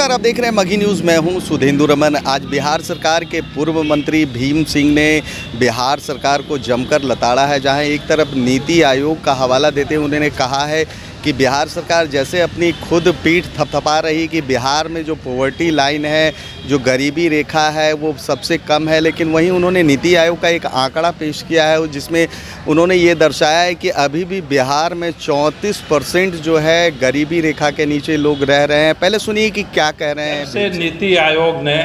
नमस्कार, आप देख रहे हैं मघी न्यूज़। मैं हूं सुधेंदु रमन। आज बिहार सरकार के पूर्व मंत्री भीम सिंह ने बिहार सरकार को जमकर लताड़ा है, जहां एक तरफ नीति आयोग का हवाला देते हुए उन्होंने कहा है कि बिहार सरकार जैसे अपनी खुद पीठ थपथपा रही कि बिहार में जो पॉवर्टी लाइन है, जो गरीबी रेखा है, वो सबसे कम है। लेकिन वहीं उन्होंने नीति आयोग का एक आंकड़ा पेश किया है जिसमें उन्होंने ये दर्शाया है कि अभी भी बिहार में 34% जो है गरीबी रेखा के नीचे लोग रह रहे हैं। पहले सुनिए कि क्या कह रहे हैं। से नीति आयोग ने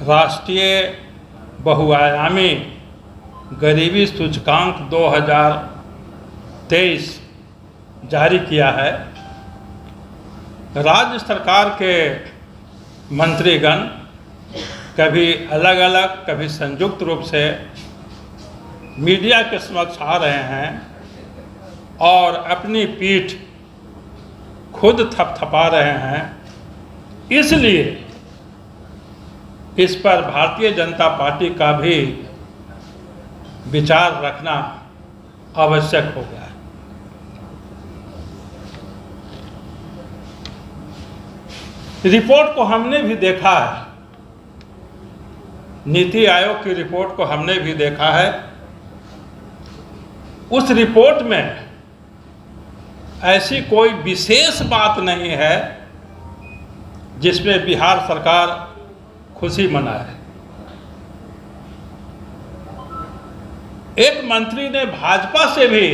राष्ट्रीय बहुआयामी गरीबी सूचकांक 2023 जारी किया है। राज्य सरकार के मंत्रीगण कभी अलग अलग, कभी संयुक्त रूप से मीडिया के समक्ष आ रहे हैं और अपनी पीठ खुद थपथपा रहे हैं। इसलिए इस पर भारतीय जनता पार्टी का भी विचार रखना आवश्यक हो गया है। रिपोर्ट को हमने भी देखा है, नीति आयोग की रिपोर्ट को हमने भी देखा है। उस रिपोर्ट में ऐसी कोई विशेष बात नहीं है जिसमें बिहार सरकार खुशी मनाए। एक मंत्री ने भाजपा से भी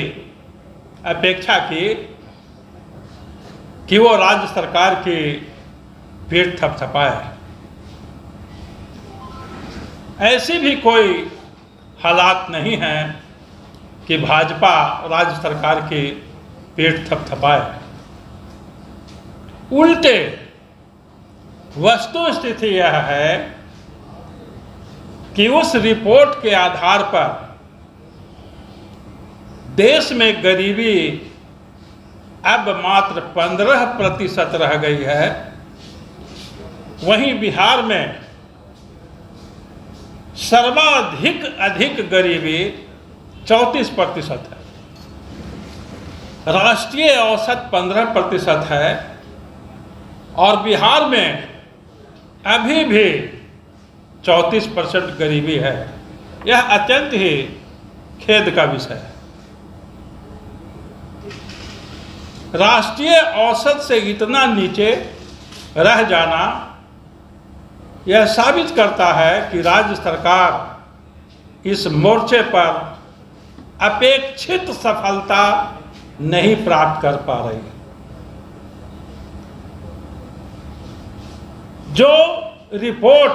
अपेक्षा की कि वो राज्य सरकार की पीठ थपथपाए। ऐसी भी कोई हालात नहीं है कि भाजपा राज्य सरकार की पीठ थपथपाए। उल्टे वस्तुस्थिति यह है कि उस रिपोर्ट के आधार पर देश में गरीबी अब मात्र 15% रह गई है। वहीं बिहार में सर्वाधिक गरीबी 34% है। राष्ट्रीय औसत 15% है और बिहार में अभी भी 34% गरीबी है। यह अत्यंत ही खेद का विषय है। राष्ट्रीय औसत से इतना नीचे रह जाना यह साबित करता है कि राज्य सरकार इस मोर्चे पर अपेक्षित सफलता नहीं प्राप्त कर पा रही है। जो रिपोर्ट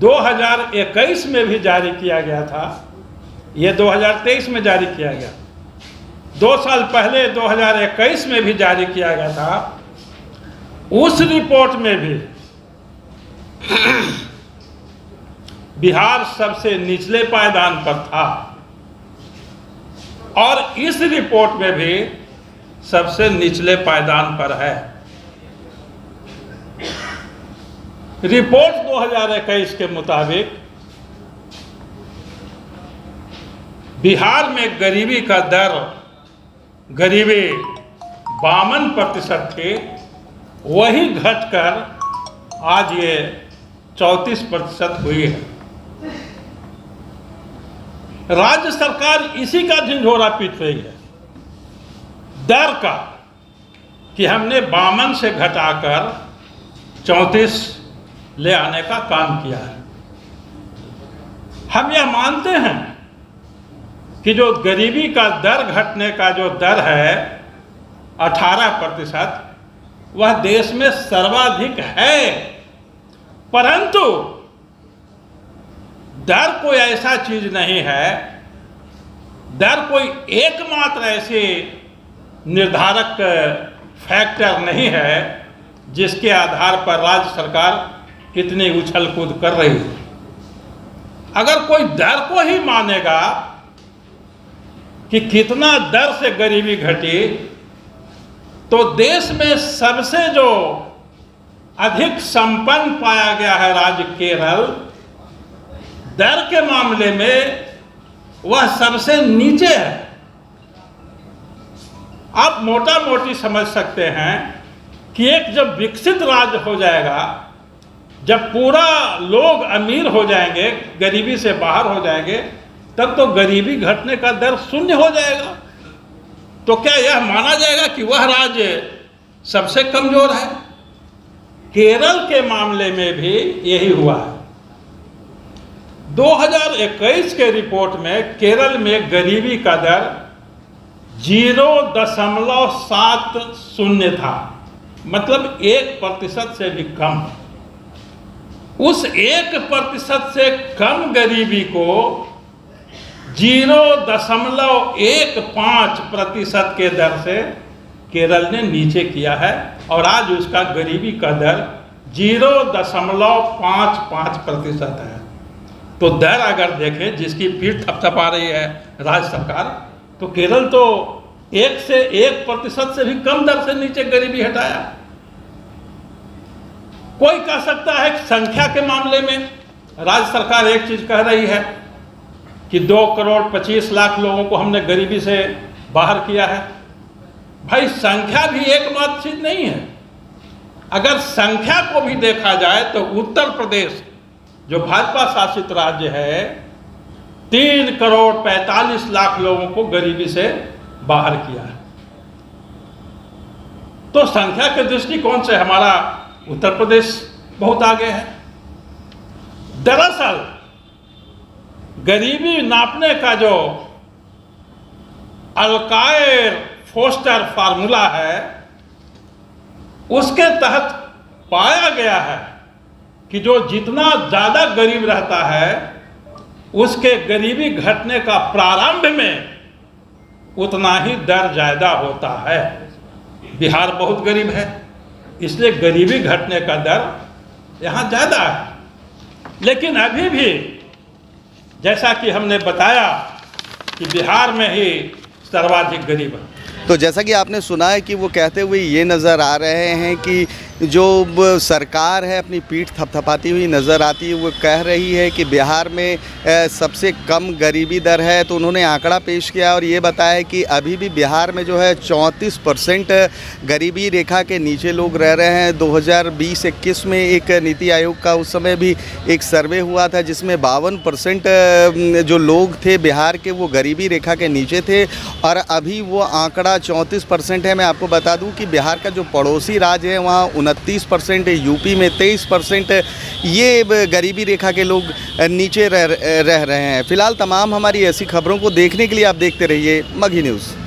2021 में भी जारी किया गया था, यह 2023 में जारी किया गया। 2 साल पहले 2021 में भी जारी किया गया था। उस रिपोर्ट में भी बिहार सबसे निचले पायदान पर था और इस रिपोर्ट में भी सबसे निचले पायदान पर है। रिपोर्ट 2021 के मुताबिक बिहार में गरीबी का दर 52% थी, वही घटकर आज ये 34% हुई है। राज्य सरकार इसी का ढिंढोरा पीट रही है, दर का, कि हमने 52 से घटाकर 34 ले आने का काम किया है। हम यह मानते हैं कि जो गरीबी का दर घटने का जो दर है 18%, वह देश में सर्वाधिक है। परंतु दर कोई ऐसा चीज नहीं है, दर कोई एकमात्र ऐसे निर्धारक फैक्टर नहीं है जिसके आधार पर राज्य सरकार इतनी उछल कूद कर रही है। अगर कोई दर को ही मानेगा कि कितना दर से गरीबी घटी, तो देश में सबसे जो अधिक संपन्न पाया गया है राज्य केरल, दर के मामले में वह सबसे नीचे है। आप मोटा मोटी समझ सकते हैं कि एक जब विकसित राज्य हो जाएगा, जब पूरा लोग अमीर हो जाएंगे, गरीबी से बाहर हो जाएंगे, तब तो गरीबी घटने का दर शून्य हो जाएगा। तो क्या यह माना जाएगा कि वह राज्य सबसे कमजोर है? केरल के मामले में भी यही हुआ है। 2021 के रिपोर्ट में केरल में गरीबी का दर 0.70 था, मतलब 1% से भी कम। उस 1% से कम गरीबी को 0.15% के दर से केरल ने नीचे किया है और आज उसका गरीबी का दर 0.55% है। तो दर अगर देखें जिसकी पीठ थपथपा रही है राज्य सरकार, तो केरल तो 1% से भी कम दर से नीचे गरीबी हटाया। कोई कह सकता है कि संख्या के मामले में राज्य सरकार एक चीज कह रही है कि 2.25 करोड़ लोगों को हमने गरीबी से बाहर किया है। भाई संख्या भी एकमात्र चीज नहीं है। अगर संख्या को भी देखा जाए तो उत्तर प्रदेश जो भाजपा शासित राज्य है 3.45 करोड़ लोगों को गरीबी से बाहर किया है। तो संख्या के दृष्टिकोण से हमारा उत्तर प्रदेश बहुत आगे है। दरअसल गरीबी नापने का जो अल्कायर फोस्टर फार्मूला है, उसके तहत पाया गया है कि जो जितना ज़्यादा गरीब रहता है उसके गरीबी घटने का प्रारंभ में उतना ही दर ज़्यादा होता है। बिहार बहुत गरीब है, इसलिए गरीबी घटने का दर यहाँ ज़्यादा है। लेकिन अभी भी जैसा कि हमने बताया कि बिहार में ही सर्वाधिक गरीब है। तो जैसा कि आपने सुना है कि वो कहते हुए ये नज़र आ रहे हैं कि जो सरकार है अपनी पीठ थपथपाती हुई नज़र आती है। वो कह रही है कि बिहार में सबसे कम गरीबी दर है। तो उन्होंने आंकड़ा पेश किया और ये बताया कि अभी भी बिहार में जो है 34% गरीबी रेखा के नीचे लोग रह रहे हैं। 2020-21 में एक नीति आयोग का उस समय भी एक सर्वे हुआ था जिसमें 52% जो लोग थे बिहार के वो गरीबी रेखा के नीचे थे और अभी वो आंकड़ा 34% है। मैं आपको बता दूं कि बिहार का जो पड़ोसी राज्य है वहाँ 29%, यूपी में 23% ये गरीबी रेखा के लोग नीचे रह रहे हैं। फिलहाल तमाम हमारी ऐसी खबरों को देखने के लिए आप देखते रहिए मगही न्यूज़।